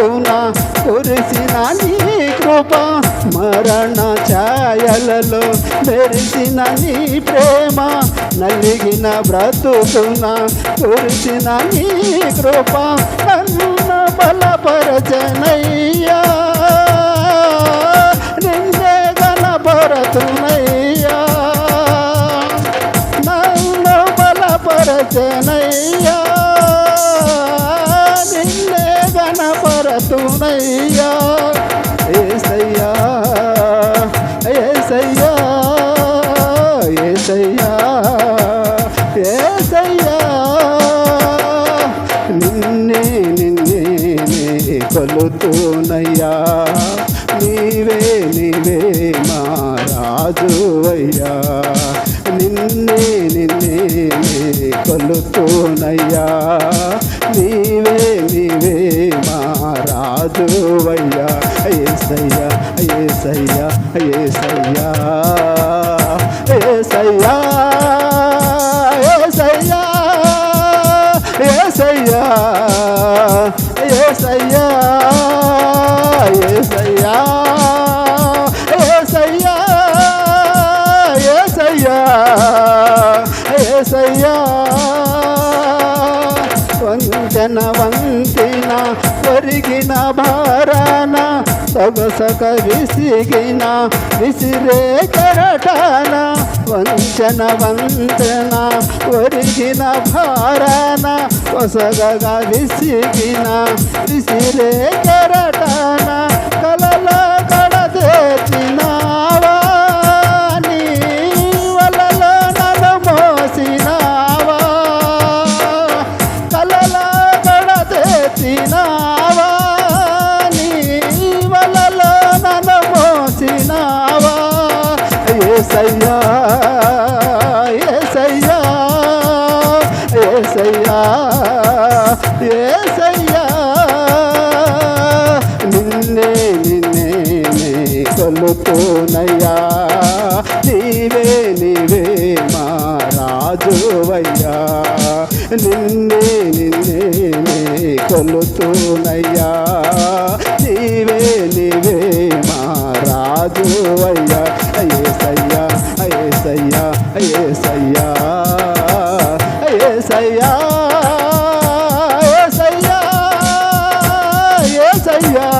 బ్రతుకున కురిసిన నీ కృప, మరణ ఛాయలలో మెరిసిన నీ ప్రేమ, నలిగిన బ్రతుకున కురిసిన నీ కృప, నన్ను బలపరచనయ్యా, నిన్నే గణపరతునయ్యా, నన్ను బలపరచనయ్యా, నిన్నే గణపరతునయ్యా. యేసయ్యా యేసయ్యా యేసయ్యా యేసయ్యా, నిన్నే నిన్నే కొలుతునయ్యా, నీవే నీవే మా రాజువయ్యా, నిన్నే నిన్నే కొలుతునయ్యా, నీవే నీవే మా రాజువయ్యా. యేసయ్యా యేసయ్యా యేసయ్యా యేసయ్యా యేసయ్యా యేసయ్యా యేసయ్యా యేసయ్యా యేసయ్యా యేసయ్యా యేసయ్యా, వంచన వంతిన ఒరిగిన భారాన సొగసక విసిగిన విసిరే కెరటాన, వంచన వంతన ఒరిగిన భారాన కొసగగా విసిగిన విసిరే కెరటాన, కలల కడతెచ్చినావా, నీ వలలో నన్ను మోసినావా, కలల కడతెచ్చినావా, నీ వలలో నన్ను మోసినావా. యేసయ్యా